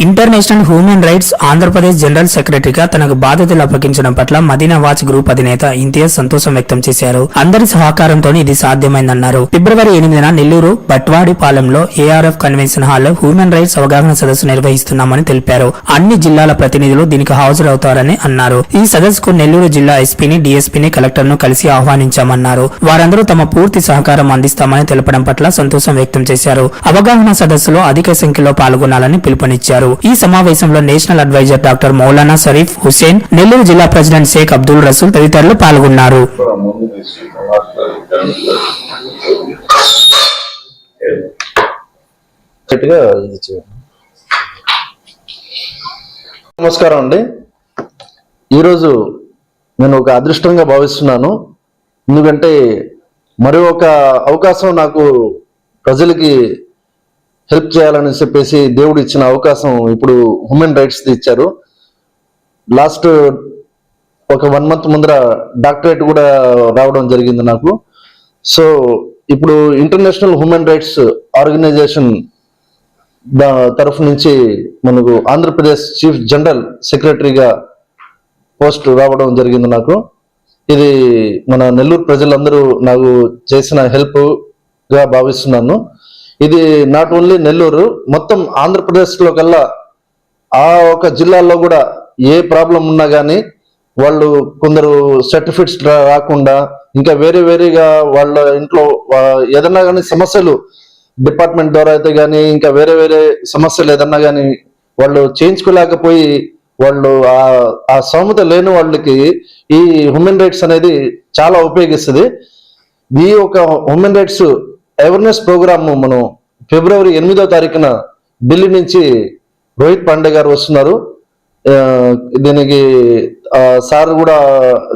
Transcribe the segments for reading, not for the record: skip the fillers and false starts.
International human rights Andhra Pradesh general సెక్రటరీగా తనకు బాధ్యతలు అప్పగించడం పట్ల మదీనా వాచ్ గ్రూప్ అధినేత ఇంతియాజ్ సంతోషం వ్యక్తం చేశారు. అందరి సహకారంతో ఇది సాధ్యమైందన్నారు. ఫిబ్రవరి 8న నెల్లూరు బట్వాడిపాలెంలో ఏఆర్ఎఫ్ కన్వెన్షన్ హాల్లో హ్యూమన్ రైట్స్ అవగాహన సదస్సు నిర్వహిస్తున్నామని తెలిపారు. అన్ని జిల్లాల ప్రతినిధులు దీనికి హాజరవుతారని అన్నారు. ఈ సదస్సుకు నెల్లూరు జిల్లా ఎస్పీని, డీఎస్పీని, కలెక్టర్ను కలిసి ఆహ్వానించామన్నారు. వారందరూ తమ పూర్తి సహకారం అందిస్తామని తెలపడం పట్ల సంతోషం వ్యక్తం చేశారు. అవగాహన సదస్సులో అధిక సంఖ్యలో పాల్గొనాలని పిలుపునిచ్చారు. ఈ సమావేశంలో national adviser doctor Maulana Sharif Hussain, Nellore జిల్లా ప్రెసిడెంట్ షేక్ అబ్దుల్ రసూల్ తదితరులు పాల్గొన్నారు. నమస్కారం అండి. ఈరోజు నేను ఒక అదృష్టంగా భావిస్తున్నాను. ఎందుకంటే మరి ఒక అవకాశం నాకు ప్రజలకి హెల్ప్ చేయాలని చెప్పేసి దేవుడు ఇచ్చిన అవకాశం ఇప్పుడు హ్యూమన్ రైట్స్ ఇచ్చారు. లాస్ట్ ఒక 1 month ముందర డాక్టరేట్ కూడా రావడం జరిగింది నాకు. సో ఇప్పుడు ఇంటర్నేషనల్ హ్యూమన్ రైట్స్ ఆర్గనైజేషన్ తరఫు నుంచి మనకు ఆంధ్రప్రదేశ్ చీఫ్ జనరల్ సెక్రటరీగా పోస్ట్ రావడం జరిగింది నాకు. ఇది మన నెల్లూరు ప్రజలందరూ నాకు చేసిన హెల్ప్గా భావిస్తున్నాను. ఇది నాట్ ఓన్లీ నెల్లూరు, మొత్తం ఆంధ్రప్రదేశ్లో కల్లా ఆ ఒక జిల్లాల్లో కూడా ఏ ప్రాబ్లం ఉన్నా కానీ వాళ్ళు కొందరు సర్టిఫికెట్స్ రాకుండా ఇంకా వేరేగా వాళ్ళ ఇంట్లో ఏదన్నా కానీ సమస్యలు డిపార్ట్మెంట్ ద్వారా అయితే కానీ ఇంకా వేరే సమస్యలు ఏదన్నా కానీ వాళ్ళు చేయించుకోలేకపోయి వాళ్ళు ఆ స్తోమత లేని వాళ్ళకి ఈ హ్యూమన్ రైట్స్ అనేది చాలా ఉపయోగిస్తుంది. ఈ ఒక హ్యూమన్ రైట్స్ అవేర్నెస్ ప్రోగ్రామ్ మనం ఫిబ్రవరి 8వ తారీఖున ఢిల్లీ నుంచి రోహిత్ పాండే గారు వస్తున్నారు. దీనికి సార్ కూడా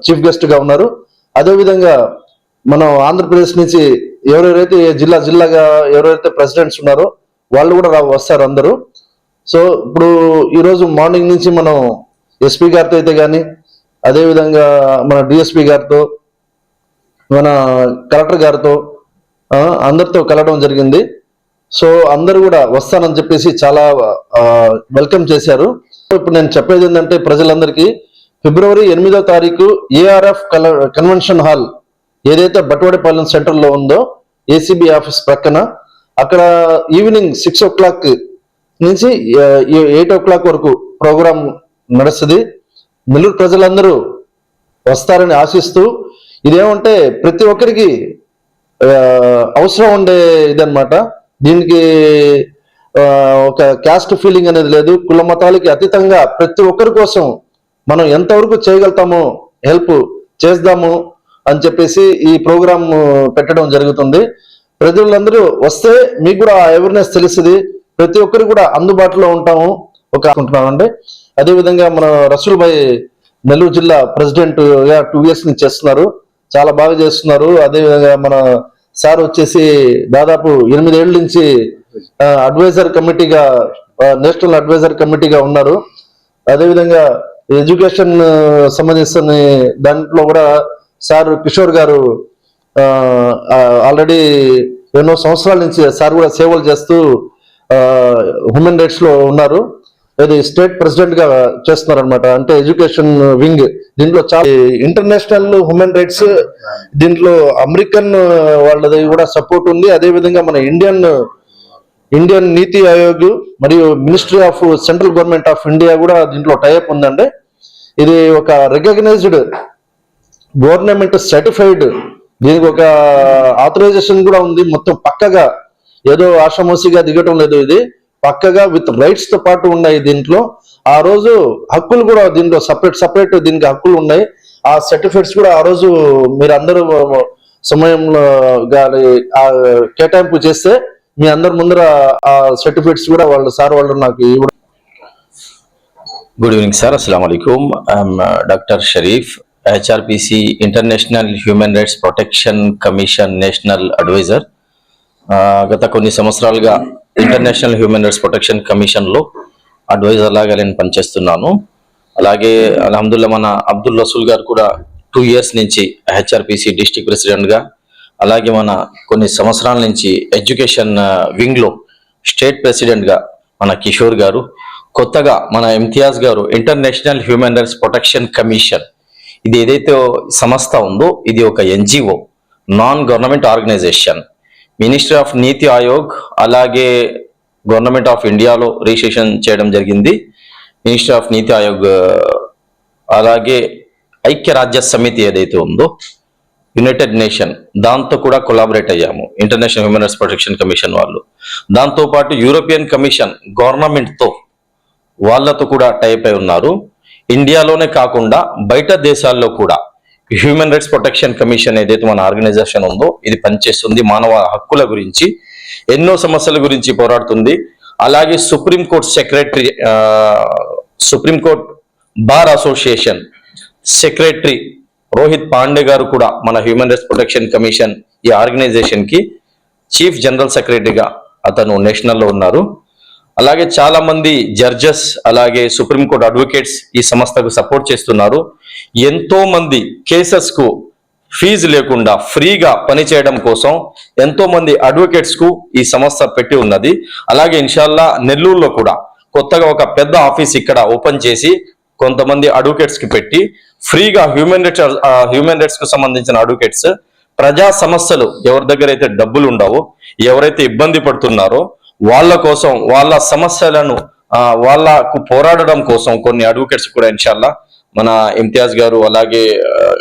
చీఫ్ గెస్ట్ గా ఉన్నారు. అదేవిధంగా మనం ఆంధ్రప్రదేశ్ నుంచి ఎవరెవరైతే జిల్లాగా ఎవరైతే ప్రెసిడెంట్స్ ఉన్నారో వాళ్ళు కూడా వస్తారు అందరూ. సో ఇప్పుడు ఈరోజు మార్నింగ్ నుంచి మనం ఎస్పీ గారితో అయితే కానీ, అదేవిధంగా మన డిఎస్పీ గారితో, మన కలెక్టర్ గారితో అందరితో కలవడం జరిగింది. సో అందరూ కూడా వస్తానని చెప్పేసి చాలా వెల్కమ్ చేశారు. ఇప్పుడు నేను చెప్పేది ఏంటంటే ప్రజలందరికీ ఫిబ్రవరి 8వ తారీఖు ఏఆర్ఎఫ్ కన్వెన్షన్ హాల్ ఏదైతే బట్వాడిపాలెం సెంటర్లో ఉందో ఏసీబీ ఆఫీస్ ప్రక్కన, అక్కడ ఈవినింగ్ 6 o'clock నుంచి 8 o'clock వరకు ప్రోగ్రాం నడుస్తుంది. నెల్లూరు ప్రజలందరూ వస్తారని ఆశిస్తూ, ఇదేమంటే ప్రతి ఒక్కరికి అవసరం ఉండే ఇదన్నమాట. దీనికి ఒక క్యాస్ట్ ఫీలింగ్ అనేది లేదు. కుల మతాలకి అతీతంగా ప్రతి ఒక్కరి కోసం మనం ఎంతవరకు చేయగలుగుతామో హెల్ప్ చేద్దాము అని చెప్పేసి ఈ ప్రోగ్రామ్ పెట్టడం జరుగుతుంది. ప్రజలందరూ వస్తే మీకు కూడా అవేర్నెస్ తెలుస్తుంది. ప్రతి ఒక్కరు కూడా అందుబాటులో ఉంటాము అనుకుంటున్నామండి. అదేవిధంగా మన రసూల్ భాయ్ నెల్లూరు జిల్లా ప్రెసిడెంట్ గా 2 years నుంచి చేస్తున్నారు, చాలా బాగా చేస్తున్నారు. అదేవిధంగా మన సార్ వచ్చేసి దాదాపు 8 ఏళ్ల నుంచి అడ్వైజర్ కమిటీగా, నేషనల్ అడ్వైజర్ కమిటీగా ఉన్నారు. అదేవిధంగా ఎడ్యుకేషన్ సంబంధించిన దాంట్లో కూడా సార్ కిషోర్ గారు ఆల్రెడీ ఎన్నో సంవత్సరాల నుంచి సార్ కూడా సేవలు చేస్తూ హ్యూమన్ రైట్స్ లో ఉన్నారు. ఇది స్టేట్ ప్రెసిడెంట్ గా చేస్తున్నారు అనమాట. అంటే ఎడ్యుకేషన్ వింగ్. దీంట్లో చాలా ఇంటర్నేషనల్ హ్యూమన్ రైట్స్, దీంట్లో అమెరికన్ వాళ్ళది కూడా సపోర్ట్ ఉంది. అదేవిధంగా మన ఇండియన్ నీతి ఆయోగ్ మరియు ministry of central government of India కూడా దీంట్లో టైఅప్ ఉందండి. ఇది ఒక రికగ్నైజ్డ్ గవర్నమెంట్ సర్టిఫైడ్, దీనికి ఒక ఆథరైజేషన్ కూడా ఉంది. మొత్తం పక్కగా ఏదో ఆషామోసిగా దిగటం లేదు, ఇది పక్కగా విత్ రైట్స్ తో పాటు ఉన్నాయి. దీంట్లో ఆ రోజు హక్కులు కూడా దీంట్లో సపరేట్ దీనికి హక్కులు ఉన్నాయి. ఆ సర్టిఫికేట్స్ కూడా ఆ రోజు మీరు అందరూ సమయంలో కేటాయింపు చేస్తే మీ అందరి ముందర ఆ సర్టిఫికేట్స్ కూడా వాళ్ళు నాకు ఇవ్వడం. గుడ్ ఈవినింగ్ సార్, అస్సలాము అలైకుం. I'm doctor Sharif, HRPC international human rights protection commission national adviser. గత కొన్ని సంవత్సరాలుగా international human rights protection commission లో అడ్వైజర్ లాగా నేను పనిచేస్తున్నాను. అలాగే అల్హమ్దుల్లా మన అబ్దుల్ రసూల్ గారు కూడా 2 years నుంచి హెచ్ఆర్పిసి డిస్ట్రిక్ట్ ప్రెసిడెంట్ గా, అలాగే మన కొన్ని సంవత్సరాల నుంచి ఎడ్యుకేషన్ వింగ్ లో స్టేట్ ప్రెసిడెంట్ గా మన కిషోర్ గారు, కొత్తగా మన ఇమ్తియాజ్ గారు international human rights protection commission, ఇది ఏదైతే సంస్థ ఉందో ఇది ఒక NGO, non government organisation. Ministry of NITI Aayog అలాగే గవర్నమెంట్ ఆఫ్ ఇండియాలో రిజిస్ట్రేషన్ చేయడం జరిగింది. మినిస్ట్రీ ఆఫ్ నీతి ఆయోగ్ అలాగే ఐక్యరాజ్య సమితి ఏదైతే ఉందో యునైటెడ్ నేషన్, దాంతో కూడా కొలాబరేట్ అయ్యాము international human rights protection commission వాళ్ళు. దాంతో పాటు యూరోపియన్ కమిషన్ గవర్నమెంట్తో వాళ్ళతో కూడా టైప్ అయి ఉన్నారు. ఇండియాలోనే కాకుండా బయట దేశాల్లో కూడా హ్యూమన్ రైట్స్ ప్రొటెక్షన్ కమిషన్ ఏదైతే మన ఆర్గనైజేషన్ ఉందో ఇది పనిచేస్తుంది. మానవ హక్కుల గురించి ఎన్నో సమస్యల గురించి పోరాడుతుంది. అలాగే supreme court secretary, supreme court bar association secretary Rohit Pandey గారు కూడా మన హ్యూమన్ రైట్స్ ప్రొటెక్షన్ కమిషన్ ఈ ఆర్గనైజేషన్ కి చీఫ్ జనరల్ సెక్రటరీగా అతను నేషనల్లో ఉన్నారు. అలాగే చాలా మంది జడ్జెస్ అలాగే సుప్రీంకోర్టు అడ్వకేట్స్ ఈ సంస్థకు సపోర్ట్ చేస్తున్నారు. ఎంతో మంది కేసెస్ కు ఫీజు లేకుండా ఫ్రీగా పనిచేయడం కోసం ఎంతో మంది అడ్వకేట్స్ కు ఈ సంస్థ పెట్టి ఉన్నది. అలాగే ఇన్షాల్లా నెల్లూరులో కూడా కొత్తగా ఒక పెద్ద ఆఫీస్ ఇక్కడ ఓపెన్ చేసి కొంతమంది అడ్వకేట్స్ కి పెట్టి ఫ్రీగా హ్యూమన్ రైట్స్ కు సంబంధించిన అడ్వకేట్స్ ప్రజా సమస్యలు ఎవరి దగ్గర అయితే డబ్బులు ఉండవో, ఎవరైతే ఇబ్బంది పడుతున్నారో వాళ్ళ కోసం, వాళ్ళ సమస్యలను వాళ్ళకు పోరాడడం కోసం కొన్ని అడ్వకేట్స్ కూడా ఇన్షాల్లా మన ఇమ్తియాజ్ గారు అలాగే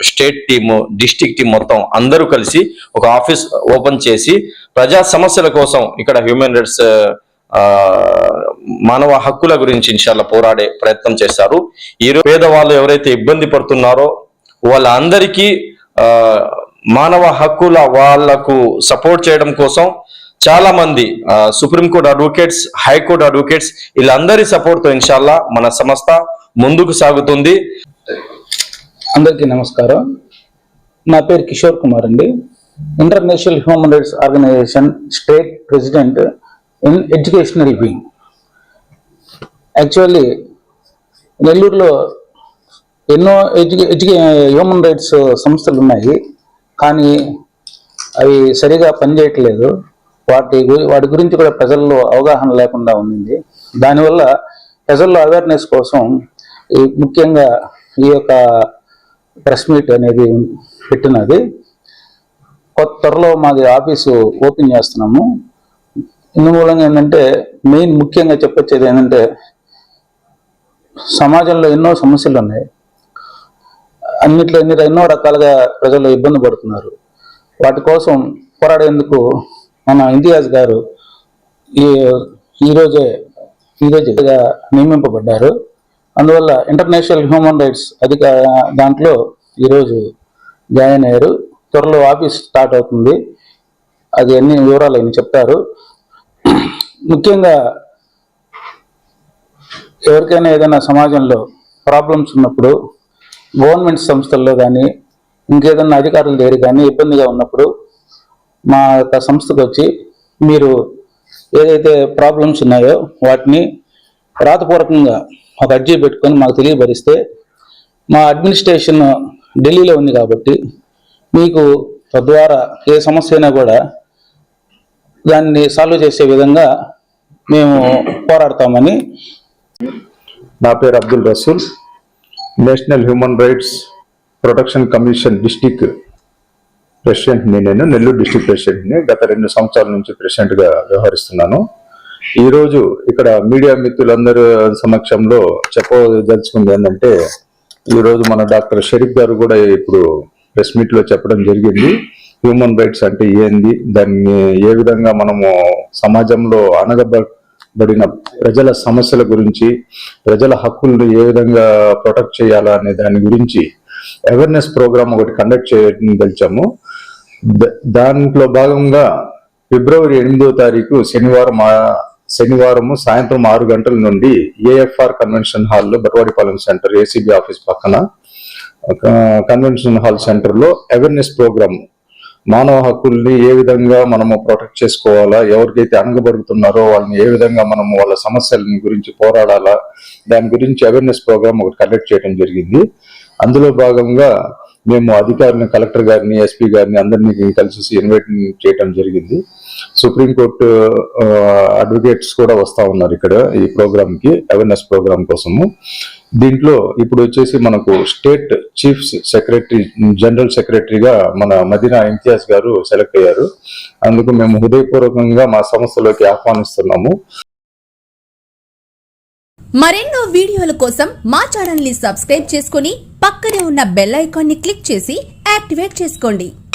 స్టేట్ టీము, డిస్ట్రిక్ట్ టీం మొత్తం అందరూ కలిసి ఒక ఆఫీస్ ఓపెన్ చేసి ప్రజా సమస్యల కోసం ఇక్కడ హ్యూమన్ రైట్స్ మానవ హక్కుల గురించి ఇన్షాల్లా పోరాడే ప్రయత్నం చేస్తారు. ఈరోజు పేదవాళ్ళు ఎవరైతే ఇబ్బంది పడుతున్నారో వాళ్ళందరికీ మానవ హక్కుల వాళ్లకు సపోర్ట్ చేయడం కోసం చాలా మంది సుప్రీంకోర్టు అడ్వకేట్స్, హైకోర్టు అడ్వకేట్స్ వీళ్ళందరి సపోర్ట్ తో ఇన్షాల్లా మన సంస్థ ముందుకు సాగుతుంది. అందరికీ నమస్కారం. నా పేరు కిషోర్ కుమార్ అండి. International human rights organisation state president in educational wing. Actually నెల్లూరులో ఎన్నో హ్యూమన్ రైట్స్ సంస్థలు ఉన్నాయి, కానీ అవి సరిగా పనిచేయట్లేదు. వాటి గురించి కూడా ప్రజల్లో అవగాహన లేకుండా ఉంది. దానివల్ల ప్రజల్లో అవేర్నెస్ కోసం ముఖ్యంగా ఈ యొక్క ప్రెస్ మీట్ అనేది పెట్టినది. త్వరలో మాది ఆఫీసు ఓపెన్ చేస్తున్నాము. ఇందు మూలంగా ఏంటంటే మెయిన్ ముఖ్యంగా చెప్పొచ్చేది ఏంటంటే సమాజంలో ఎన్నో సమస్యలు ఉన్నాయి. అన్నిట్లో ఎన్నో రకాలుగా ప్రజలు ఇబ్బంది పడుతున్నారు. వాటి కోసం పోరాడేందుకు మన ఇంతియాజ్ గారు ఈరోజే నియమింపబడ్డారు. అందువల్ల ఇంటర్నేషనల్ హ్యూమన్ రైట్స్ దాంట్లో ఈరోజు జాయిన్ అయ్యారు. త్వరలో ఆఫీస్ స్టార్ట్ అవుతుంది. అది అన్ని వివరాలు ఆయన చెప్తారు. ముఖ్యంగా ఎవరికైనా ఏదైనా సమాజంలో ప్రాబ్లమ్స్ ఉన్నప్పుడు గవర్నమెంట్ సంస్థల్లో కానీ ఇంకేదైనా అధికారుల దగ్గర కానీ ఇబ్బందిగా ఉన్నప్పుడు మా యొక్క సంస్థకు వచ్చి మీరు ఏదైతే ప్రాబ్లమ్స్ ఉన్నాయో వాటిని రాతపూర్వకంగా ఒక అర్జీ పెట్టుకొని మాకు తెలియపరిస్తే మా అడ్మినిస్ట్రేషన్ ఢిల్లీలో ఉంది కాబట్టి మీకు తద్వారా ఏ సమస్య అయినా కూడా దాన్ని సాల్వ్ చేసే విధంగా మేము పోరాడతామని. నా పేరు Abdul Rasool. National human rights protection commission district ప్రెసిడెంట్ని. నేను నెల్లూరు డిస్టిక్ ప్రెసిడెంట్ని. గత 2 సంవత్సరాల నుంచి ప్రెసిడెంట్గా వ్యవహరిస్తున్నాను. ఈరోజు ఇక్కడ మీడియా మిత్రులందరి సమక్షంలో చెప్పదలుచుకుంది ఏంటంటే, ఈరోజు మన డాక్టర్ షరీఫ్ గారు కూడా ఇప్పుడు ప్రెస్ మీట్లో చెప్పడం జరిగింది. హ్యూమన్ రైట్స్ అంటే ఏంది, దాన్ని ఏ విధంగా మనము సమాజంలో అనగబడిన ప్రజల సమస్యల గురించి, ప్రజల హక్కులను ఏ విధంగా ప్రొటెక్ట్ చేయాలా అనే దాని గురించి అవేర్నెస్ ప్రోగ్రామ్ ఒకటి కండక్ట్ చేయదలిచాము. దాంట్లో భాగంగా ఫిబ్రవరి 8వ తారీఖు శనివారము సాయంత్రం 6 గంటల నుండి ఏఎఫ్ఆర్ కన్వెన్షన్ హాల్లో, బట్వాడిపాలెం సెంటర్ ఏసీబీ ఆఫీస్ పక్కన కన్వెన్షన్ హాల్ సెంటర్ లో అవేర్నెస్ ప్రోగ్రామ్, మానవ హక్కుల్ని ఏ విధంగా మనము ప్రొటెక్ట్ చేసుకోవాలా, ఎవరికైతే అనగబడుతున్నారో వాళ్ళని ఏ విధంగా మనము వాళ్ళ సమస్యల గురించి పోరాడాలా, దాని గురించి అవేర్నెస్ ప్రోగ్రామ్ ఒకటి కండక్ట్ చేయడం జరిగింది. అందులో భాగంగా మేము అధికారులను కలెక్టర్ గారిని ఎస్పీ గారిని అందరినీ కలిసి ఇన్వైట్ చేయడం జరిగింది. సుప్రీంకోర్టు అడ్వకేట్స్ కూడా వస్తా ఉన్నారు ఇక్కడ ఈ ప్రోగ్రామ్ కి, అవేర్నెస్ ప్రోగ్రామ్ కోసము. దీంట్లో ఇప్పుడు వచ్చేసి మనకు స్టేట్ చీఫ్ సెక్రటరీ, జనరల్ సెక్రటరీగా మన మదీనా ఇంతియాజ్ గారు సెలెక్ట్ అయ్యారు. అందుకు మేము హృదయపూర్వకంగా మా సంస్థలోకి ఆహ్వానిస్తున్నాము. మరెన్నో వీడియోల కోసం మా ఛానల్ ని సబ్స్క్రైబ్ చేసుకుని పక్కనే ఉన్న బెల్ ఐకాన్ ని క్లిక్ చేసి యాక్టివేట్ చేసుకోండి.